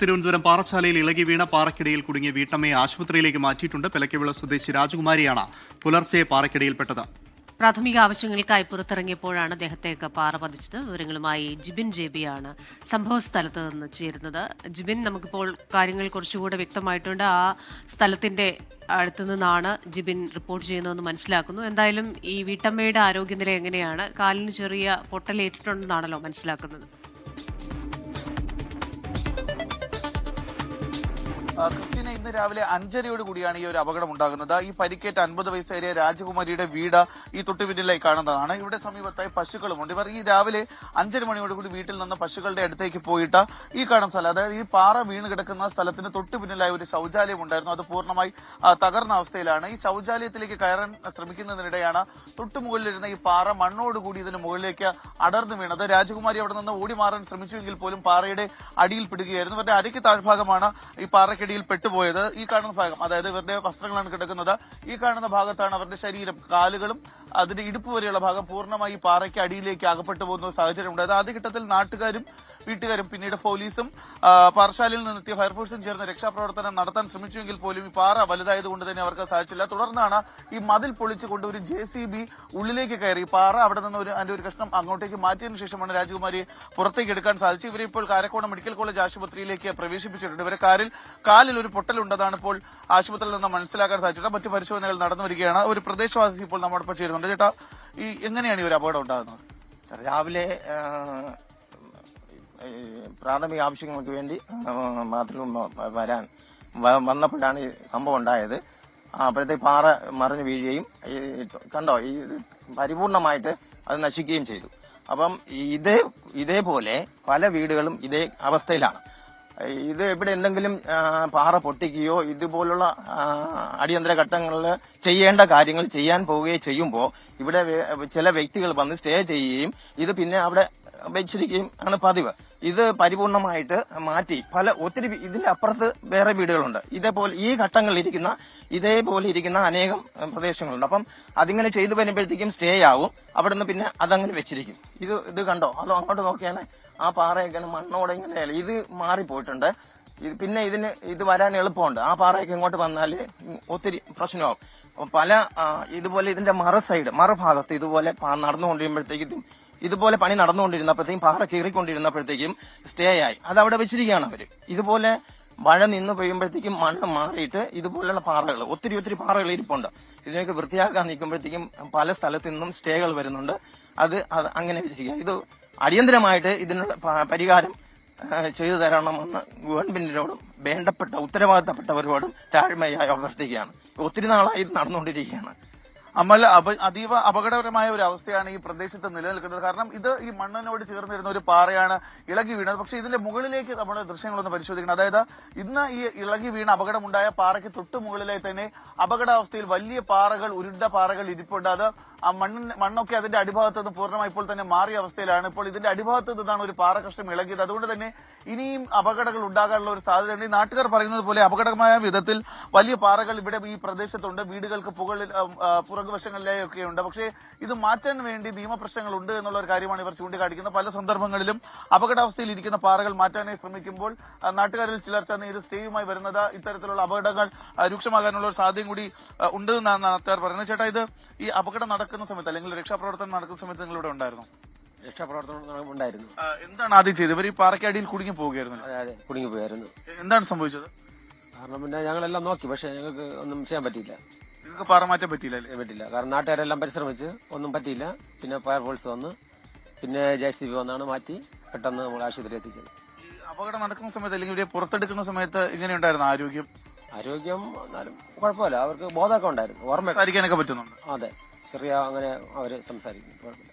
തിരുവനന്തപുരം പാറശാലയിൽ ഇളകി വീണ പാറക്കിടയിൽ കുടുങ്ങിയ വീട്ടമ്മയെ ആശുപത്രിയിലേക്ക് മാറ്റിയിട്ടുണ്ട്. പെലക്കവിള സ്വദേശി രാജകുമാരിയാണ് പുലർച്ചെ പാറക്കിടയിൽപ്പെട്ടത്. പ്രാഥമിക ആവശ്യങ്ങൾക്കായി പുറത്തിറങ്ങിയപ്പോഴാണ് ദേഹത്തേക്ക് പാറ പതിച്ചത്. വിവരങ്ങളുമായി ജിബിൻ ജെബിയാണ് സംഭവ സ്ഥലത്ത് നിന്ന് ചേരുന്നത്. ജിബിൻ, നമുക്കിപ്പോൾ കാര്യങ്ങൾ കുറച്ചുകൂടെ വ്യക്തമായിട്ടുണ്ട്. ആ സ്ഥലത്തിന്റെ അടുത്തു നിന്നാണ് ജിബിൻ റിപ്പോർട്ട് ചെയ്യുന്നതെന്ന് മനസ്സിലാക്കുന്നു. എന്തായാലും ഈ വീട്ടമ്മയുടെ ആരോഗ്യനില എങ്ങനെയാണ്? കാലിന് ചെറിയ പൊട്ടലേറ്റിട്ടുണ്ടെന്നാണല്ലോ മനസ്സിലാക്കുന്നത്. ക്രിസ്റ്റീന, ഇന്ന് രാവിലെ 5:30 കൂടിയാണ് ഈ ഒരു അപകടം ഉണ്ടാകുന്നത്. ഈ പരിക്കേറ്റ 50 വയസ്സേറിയ രാജകുമാരിയുടെ വീട് ഈ തൊട്ടുപിന്നിലായി കാണുന്നതാണ്. ഇവിടെ സമീപത്തായി പശുക്കളുമുണ്ട്. ഇവർ ഈ രാവിലെ 5:30 മണിയോടുകൂടി വീട്ടിൽ നിന്ന് പശുക്കളുടെ അടുത്തേക്ക് പോയിട്ട് ഈ കാണുന്ന സ്ഥലം, അതായത് ഈ പാറ വീണ് കിടക്കുന്ന സ്ഥലത്തിന് തൊട്ടുപിന്നിലായി ഒരു ശൗചാലയം ഉണ്ടായിരുന്നു. അത് പൂർണ്ണമായി തകർന്ന അവസ്ഥയിലാണ്. ഈ ശൗചാലയത്തിലേക്ക് കയറാൻ ശ്രമിക്കുന്നതിനിടെയാണ് തൊട്ടുമുകളിലിരുന്ന ഈ പാറ മണ്ണോടുകൂടി ഇതിന് മുകളിലേക്ക് അടർന്നു വീണത്. രാജകുമാരി അവിടെ നിന്ന് ഓടി മാറാൻ ശ്രമിച്ചുവെങ്കിൽ പോലും പാറയുടെ അടിയിൽ പിടുകയായിരുന്നു. ഇവരുടെ അരയ്ക്ക് താഴ്ഭാഗമാണ് ഈ പാറയ്ക്കടിയിൽ പെട്ടുപോയത്. ഈ കാണുന്ന ഭാഗം, അതായത് ഇവരുടെ വസ്ത്രങ്ങളാണ് കിടക്കുന്നത്. ഈ കാണുന്ന ഭാഗത്താണ് അവരുടെ ശരീരം, കാലുകളും അതിന്റെ ഇടുപ്പ് വരെയുള്ള ഭാഗം പൂർണ്ണമായി പാറയ്ക്ക് അടിയിലേക്ക് അകപ്പെട്ടു പോകുന്ന സാഹചര്യം ഉണ്ടായത്. ആദ്യഘട്ടത്തിൽ നാട്ടുകാരും വീട്ടുകാരും പിന്നീട് പോലീസും പാറശാലയിൽ നിന്നെത്തിയ ഫയർഫോഴ്സും ചേർന്ന് രക്ഷാപ്രവർത്തനം നടത്താൻ ശ്രമിച്ചുവെങ്കിൽ പോലും ഈ പാറ വലുതായതുകൊണ്ട് തന്നെ അവർക്ക് സാധിച്ചില്ല. തുടർന്നാണ് ഈ മതിൽ പൊളിച്ചുകൊണ്ട് ഒരു JCB ഉള്ളിലേക്ക് കയറി പാറ അവിടെ നിന്ന് അതിന്റെ ഒരു കഷ്ണം അങ്ങോട്ടേക്ക് മാറ്റിയതിനു ശേഷമാണ് രാജകുമാരിയെ പുറത്തേക്ക് എടുക്കാൻ സാധിച്ചത്. ഇവരെ ഇപ്പോൾ കാരക്കോണം മെഡിക്കൽ കോളേജ് ആശുപത്രിയിലേക്ക് പ്രവേശിപ്പിച്ചിട്ടുണ്ട്. ഇവരെ കാലിൽ ഒരു പൊട്ടലുണ്ടതാണ് ഇപ്പോൾ ആശുപത്രിയിൽ നിന്ന് മനസ്സിലാക്കാൻ സാധിച്ചിട്ടുണ്ട്. മറ്റു പരിശോധനകൾ നടന്നു വരികയാണ്. ഒരു പ്രദേശവാസി ഇപ്പോൾ നമ്മോടൊപ്പം ചേരുന്നുണ്ട്. ചേട്ടാ, ഈ എങ്ങനെയാണ് ഈ ഒരു അപകടം ഉണ്ടാകുന്നത്? രാവിലെ പ്രാഥമിക ആവശ്യങ്ങൾക്ക് വേണ്ടി ബാത്റൂം വന്നപ്പോഴാണ് ഈ സംഭവം ഉണ്ടായത്. അപ്പോഴത്തേക്ക് പാറ മറിഞ്ഞു വീഴുകയും കണ്ടോ ഈ പരിപൂർണമായിട്ട് അത് നശിക്കുകയും ചെയ്തു. അപ്പം ഇതേപോലെ പല വീടുകളും ഇതേ അവസ്ഥയിലാണ്. ഇത് ഇവിടെ എന്തെങ്കിലും പാറ പൊട്ടിക്കുകയോ ഇതുപോലുള്ള അടിയന്തര ഘട്ടങ്ങളിൽ ചെയ്യേണ്ട കാര്യങ്ങൾ ചെയ്യാൻ പോവുകയോ ചെയ്യുമ്പോൾ ഇവിടെ ചില വ്യക്തികൾ വന്ന് സ്റ്റേ ചെയ്യുകയും ഇത് പിന്നെ അവിടെ വെച്ചിരിക്കുകയും ആണ് പതിവ്. ഇത് പരിപൂർണമായിട്ട് മാറ്റി ഒത്തിരി ഇതിന്റെ അപ്പുറത്ത് വേറെ വീടുകളുണ്ട്. ഇതേപോലെ ഈ ഘട്ടങ്ങളിൽ ഇതേപോലെ ഇരിക്കുന്ന അനേകം പ്രദേശങ്ങളുണ്ട്. അപ്പം അതിങ്ങനെ ചെയ്തു വരുമ്പോഴത്തേക്കും സ്റ്റേ ആവും. അവിടെ നിന്ന് പിന്നെ അതങ്ങനെ വെച്ചിരിക്കും. ഇത് കണ്ടോ, അതോ അങ്ങോട്ട് നോക്കിയാൽ ആ പാറയൊക്കെ മണ്ണോടെ ഇങ്ങനെ ഇത് മാറിപ്പോയിട്ടുണ്ട്. പിന്നെ ഇത് വരാൻ എളുപ്പമുണ്ട്. ആ പാറയൊക്കെ ഇങ്ങോട്ട് വന്നാൽ ഒത്തിരി പ്രശ്നമാവും. ഇതുപോലെ ഇതിന്റെ മറുഭാഗത്ത് ഇതുപോലെ നടന്നുകൊണ്ടിരുമ്പോഴത്തേക്കും ഇതുപോലെ പണി നടന്നുകൊണ്ടിരുന്നപ്പോഴത്തേക്കും പാറ കീറിക്കൊണ്ടിരുന്നപ്പോഴത്തേക്കും സ്റ്റേ ആയി. അതവിടെ വെച്ചിരിക്കുകയാണ് അവര്. ഇതുപോലെ മഴ നിന്ന് പെയ്യുമ്പോഴത്തേക്കും മണ്ണ് മാറിയിട്ട് ഇതുപോലുള്ള പാറകൾ ഒത്തിരി പാറകൾ ഇരിപ്പുണ്ട്. ഇതിനൊക്കെ വൃത്തിയാക്കാൻ നിൽക്കുമ്പോഴത്തേക്കും പല സ്ഥലത്തു നിന്നും സ്റ്റേകൾ വരുന്നുണ്ട്. അത് അങ്ങനെ വെച്ചിരിക്കുക. ഇത് അടിയന്തരമായിട്ട് ഇതിനുള്ള പരിഹാരം ചെയ്തു തരണമെന്ന് ഗവൺമെന്റിനോടും വേണ്ടപ്പെട്ട ഉത്തരവാദിത്തപ്പെട്ടവരോടും താഴ്മയായി അഭ്യർത്ഥിക്കുകയാണ്. ഒത്തിരി നാളായി ഇത് നടന്നുകൊണ്ടിരിക്കുകയാണ്. അമൽ, അതീവ അപകടകരമായ ഒരു അവസ്ഥയാണ് ഈ പ്രദേശത്ത് നിലനിൽക്കുന്നത്. കാരണം ഇത് ഈ മണ്ണിനോട് ചേർന്നിരുന്ന ഒരു പാറയാണ് ഇളകി വീണത്. പക്ഷെ ഇതിന്റെ മുകളിലേക്ക് നമ്മുടെ ദൃശ്യങ്ങളൊന്ന് പരിശോധിക്കണം. അതായത് ഇന്ന് ഈ ഇളകി വീണ അപകടമുണ്ടായ പാറയ്ക്ക് തൊട്ടു മുകളിലായി തന്നെ അപകടാവസ്ഥയിൽ വലിയ പാറകൾ, ഉരുണ്ട പാറകൾ ഇരിപ്പുണ്ട്. അത് ആ മണ്ണൊക്കെ അതിന്റെ അടിഭാഗത്ത് നിന്ന് പൂർണ്ണമായി ഇപ്പോൾ തന്നെ മാറിയ അവസ്ഥയിലാണ്. ഇപ്പോൾ ഇതിന്റെ അടിഭാഗത്ത് നിന്നാണ് ഒരു പാറ കഷ്ണം ഇളകിയത്. അതുകൊണ്ട് തന്നെ ഇനിയും അപകടങ്ങൾ ഉണ്ടാകാനുള്ള ഒരു സാധ്യതയുണ്ട്. ഈ നാട്ടുകാർ പറയുന്നത് പോലെ അപകടകരമായ വിധത്തിൽ വലിയ പാറകൾ ഇവിടെ ഈ പ്രദേശത്തുണ്ട്. വീടുകൾക്ക് പുറകുവശങ്ങളിലേക്കൊക്കെ ഉണ്ട്. പക്ഷേ ഇത് മാറ്റാൻ വേണ്ടി നിയമപ്രശ്നങ്ങൾ ഉണ്ട് എന്നുള്ള ഒരു കാര്യമാണ് ഇവർ ചൂണ്ടിക്കാണിക്കുന്നത്. പല സന്ദർഭങ്ങളിലും അപകടാവസ്ഥയിൽ ഇരിക്കുന്ന പാറകൾ മാറ്റാനായി ശ്രമിക്കുമ്പോൾ നാട്ടുകാരിൽ ചിലർ തന്നെ ഇത് സ്റ്റേയുമായി വരുന്നത് ഇത്തരത്തിലുള്ള അപകടങ്ങൾ രൂക്ഷമാകാനുള്ള ഒരു സാധ്യതയും കൂടി ഉണ്ട് എന്നാണ് നാട്ടുകാർ പറയുന്നത്. ചേട്ടാ, ഇത് ഈ അപകടം നടക്കുന്ന സമയത്ത് അല്ലെങ്കിൽ രക്ഷാപ്രവർത്തനം നടക്കുന്ന സമയത്ത് നിങ്ങൾ ഇവിടെ ഉണ്ടായിരുന്നു? രക്ഷാപ്രവർത്തനം ഉണ്ടായിരുന്നു. എന്താണ് ആദ്യം ചെയ്തത്? ഇവർ ഈ പാറയ്ക്കടിയിൽ കുടുങ്ങി പോവുകയായിരുന്നു. അതെ, കുടുങ്ങി പോയായിരുന്നു. എന്താണ് സംഭവിച്ചത്? കാരണം പിന്നെ ഞങ്ങളെല്ലാം നോക്കി, പക്ഷെ ഞങ്ങൾക്ക് ഒന്നും ചെയ്യാൻ പറ്റിയില്ല. നിങ്ങൾക്ക് പാറ മാറ്റാൻ പറ്റില്ല? കാരണം നാട്ടുകാരെല്ലാം പരിശ്രമിച്ച് ഒന്നും പറ്റിയില്ല. പിന്നെ ഫയർഫോഴ്സ് വന്ന് പിന്നെ JCB വന്നാണ് മാറ്റി പെട്ടെന്ന് നമ്മൾ ആശുപത്രി എത്തിച്ചത്. ഈ അപകടം നടക്കുന്ന സമയത്ത് അല്ലെങ്കിൽ ഇവരെ പുറത്തെടുക്കുന്ന സമയത്ത് എങ്ങനെയുണ്ടായിരുന്നു ആരോഗ്യം? എന്നാലും കുഴപ്പമില്ല. അവർക്ക് ബോധമൊക്കെ ഉണ്ടായിരുന്നു. ഓർമ്മ സംസാരിക്കാനൊക്കെ പറ്റുന്നുണ്ട്. അതെ, ചെറിയ അങ്ങനെ അവര് സംസാരിക്കും. കുഴപ്പമില്ല.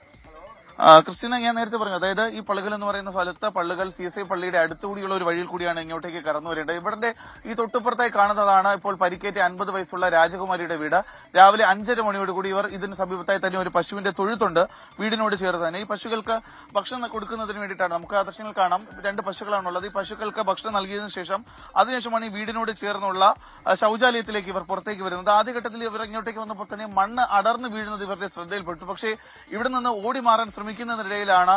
ക്രിസ്റ്റീന, ഞാൻ നേരത്തെ പറഞ്ഞു, അതായത് ഈ പള്ളികൾ എന്ന് പറയുന്ന സ്ഥലത്ത് പള്ളികൾ CSI പള്ളിയുടെ അടുത്തുകൂടിയുള്ള ഒരു വഴിയിൽ കൂടിയാണ് ഇങ്ങോട്ടേക്ക് കടന്നു വരേണ്ടത്. ഇവിടെ ഈ തൊട്ടുപുറത്തായി കാണുന്നതാണ് ഇപ്പോൾ പരിക്കേറ്റ 50 വയസ്സുള്ള രാജകുമാരിയുടെ വീട്. രാവിലെ 5:30 മണിയോടുകൂടി ഇവർ ഇതിന് സമീപത്തായി തന്നെ ഒരു പശുവിന്റെ തൊഴുത്തുണ്ട് വീടിനോട് ചേർന്ന് തന്നെ. ഈ പശുക്കൾക്ക് ഭക്ഷണം കൊടുക്കുന്നതിന് വേണ്ടിയിട്ടാണ്, നമുക്ക് ആ ദൃശ്യങ്ങൾ കാണാം, 2 പശുക്കളാണുള്ളത്. ഈ പശുക്കൾക്ക് ഭക്ഷണം നൽകിയതിനു അതിനുശേഷമാണ് ഈ വീടിനോട് ചേർന്നുള്ള ശൗചാലയത്തിലേക്ക് ഇവർ പുറത്തേക്ക് വരുന്നത്. ആദ്യഘട്ടത്തിൽ ഇവർ ഇങ്ങോട്ടേക്ക് വന്നപ്പോൾ തന്നെ മണ്ണ് അടർന്നു വീഴുന്നത് ഇവരുടെ ശ്രദ്ധയിൽപ്പെട്ടു. പക്ഷേ ഇവിടെ നിന്ന് ഓടി മാറാൻ ശ്രമിക്കുന്നതിനിടയിലാണ്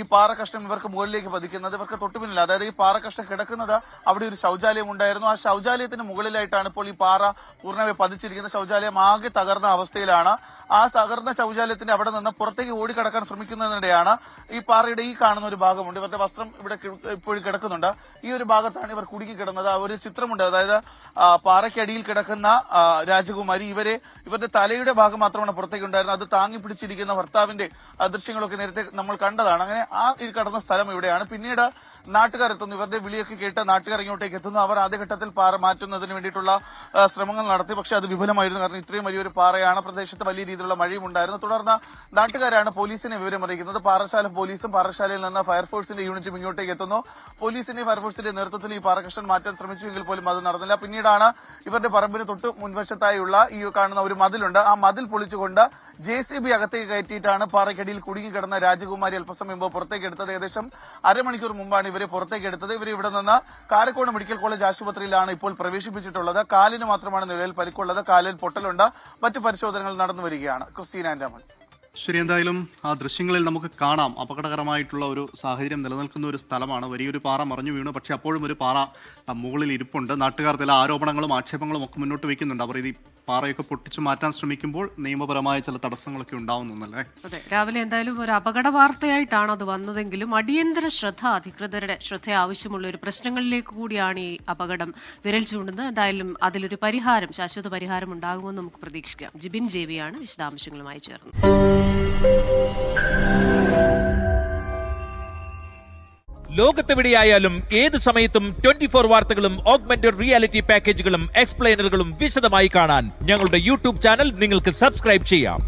ഈ പാറ കഷ്ണം ഇവർക്ക് മുകളിലേക്ക് പതിക്കുന്നത്. ഇവർക്ക് തൊട്ടുപിന്നിൽ, അതായത് ഈ പാറ കഷ്ണം കിടക്കുന്നത് അവിടെ ഒരു ശൗചാലയം ഉണ്ടായിരുന്നു. ആ ശൗചാലയത്തിന് മുകളിലായിട്ടാണ് ഇപ്പോൾ ഈ പാറ പൂർണ്ണമായി പതിച്ചിരിക്കുന്നത്. ശൗചാലയം ആകെ തകർന്ന അവസ്ഥയിലാണ്. ആ തകർന്ന ശൗചാലയത്തിന്റെ അവിടെ നിന്ന് പുറത്തേക്ക് ഓടിക്കടക്കാൻ ശ്രമിക്കുന്നതിനിടെയാണ് ഈ പാറയുടെ ഈ കാണുന്ന ഒരു ഭാഗമുണ്ട്. ഇവരുടെ വസ്ത്രം ഇവിടെ ഇപ്പോഴും കിടക്കുന്നുണ്ട്. ഈ ഒരു ഭാഗത്താണ് ഇവർ കുടുങ്ങി കിടന്നത്. ആ ഒരു ചിത്രമുണ്ട്, അതായത് പാറയ്ക്കടിയിൽ കിടക്കുന്ന രാജകുമാരി, ഇവരുടെ തലയുടെ ഭാഗം മാത്രമാണ് പുറത്തേക്ക് ഉണ്ടായിരുന്നത്. അത് താങ്ങി പിടിച്ചിരിക്കുന്ന ഭർത്താവിന്റെ ദൃശ്യങ്ങളൊക്കെ നേരത്തെ നമ്മൾ കണ്ടതാണ്. അങ്ങനെ ആ ഈ കടന്ന സ്ഥലം ഇവിടെയാണ്. പിന്നീട് നാട്ടുകാർ എത്തുന്നു. ഇവരുടെ വിളിയൊക്കെ കേട്ട് നാട്ടുകാർ ഇങ്ങോട്ടേക്ക് എത്തുന്നു. അവർ ആദ്യഘട്ടത്തിൽ പാറ മാറ്റുന്നതിന് വേണ്ടിയിട്ടുള്ള ശ്രമങ്ങൾ നടത്തി. പക്ഷെ അത് വിഫലമായിരുന്നു. കാരണം ഇത്രയും വലിയൊരു പാറയാണ്. പ്രദേശത്ത് വലിയ രീതിയിലുള്ള മഴയും ഉണ്ടായിരുന്നു. തുടർന്ന് നാട്ടുകാരാണ് പോലീസിനെ വിവരം അറിയിക്കുന്നത്. പാറശാല പോലീസും പാറശാലയിൽ നിന്ന് ഫയർഫോഴ്സിന്റെ യൂണിറ്റും ഇങ്ങോട്ടേക്ക് എത്തുന്നു. പോലീസിന്റെ ഫയർഫോഴ്സിന്റെ നേതൃത്വത്തിൽ ഈ പാറകഷ്ണം മാറ്റാൻ ശ്രമിച്ചുവെങ്കിൽ പോലും അത് നടന്നില്ല. പിന്നീടാണ് ഇവരുടെ പറമ്പിന് തൊട്ട് മുൻവശത്തായുള്ള ഈ കാണുന്ന ഒരു മതിലുണ്ട്, ആ മതിൽ പൊളിച്ചുകൊണ്ട് JCB അകത്തേക്ക് കയറ്റിയിട്ടാണ് പാറയ്ക്കടിയിൽ കുടുങ്ങിക്കിടന്ന രാജകുമാരി അല്പസമയം മുമ്പ് പുറത്തേക്ക് എടുത്തത്. ഏകദേശം അരമണിക്കൂർ മുമ്പാണ് ഇവരെ പുറത്തേക്ക് എടുത്തത്. ഇവർ ഇവിടെ നിന്ന് കാരക്കോട് മെഡിക്കൽ കോളേജ് ആശുപത്രിയിലാണ് ഇപ്പോൾ പ്രവേശിപ്പിച്ചിട്ടുള്ളത്. കാലിന് മാത്രമാണ് നിലവിൽ പരിക്കുള്ളത്. കാലിൽ പൊട്ടലുണ്ട്. മറ്റു പരിശോധനകൾ നടന്നു വരികയാണ്. ക്രിസ്റ്റീന ആൻഡാമൺ. ശരി, എന്തായാലും ആ ദൃശ്യങ്ങളിൽ നമുക്ക് കാണാം അപകടകരമായിട്ടുള്ള ഒരു സാഹചര്യം നിലനിൽക്കുന്ന ഒരു സ്ഥലമാണ്. വലിയൊരു പാറ മറിഞ്ഞു വീണു, പക്ഷെ അപ്പോഴും ഒരു പാറ മുകളിൽ ഇരിപ്പുണ്ട്. നാട്ടുകാർ ചില ആരോപണങ്ങളും ആക്ഷേപങ്ങളും ഒക്കെ മുന്നോട്ട് വയ്ക്കുന്നുണ്ട്. അവർ ഈ പാറയൊക്കെ പൊട്ടിച്ചു മാറ്റാൻ ശ്രമിക്കുമ്പോൾ നിയമപരമായ ചില തടസ്സങ്ങളൊക്കെ ഉണ്ടാവുന്നല്ലേ. അതെ, രാവിലെ എന്തായാലും ഒരു അപകട വാർത്തയായിട്ടാണ് അത് വന്നതെങ്കിലും അടിയന്തര ശ്രദ്ധ, അധികൃതരുടെ ശ്രദ്ധ ആവശ്യമുള്ള ഒരു പ്രശ്നങ്ങളിലേക്ക് കൂടിയാണ് ഈ അപകടം വിരൽ ചൂണ്ടുന്നത്. എന്തായാലും അതിലൊരു പരിഹാരം, ശാശ്വത പരിഹാരം ഉണ്ടാകുമെന്ന് നമുക്ക് പ്രതീക്ഷിക്കാം. ജിബിൻ ജേബിയാണ് വിശദാംശങ്ങളുമായി ചേർന്നത്. ലോകത്തെവിടെയായാലും ഏത് സമയത്തും 24 വാർത്തകളും ഓഗ്മെന്റഡ് റിയാലിറ്റി പാക്കേജുകളും എക്സ്പ്ലെയിനറുകളും വിശദമായി കാണാൻ ഞങ്ങളുടെ യൂട്യൂബ് ചാനൽ നിങ്ങൾക്ക് സബ്സ്ക്രൈബ് ചെയ്യാം.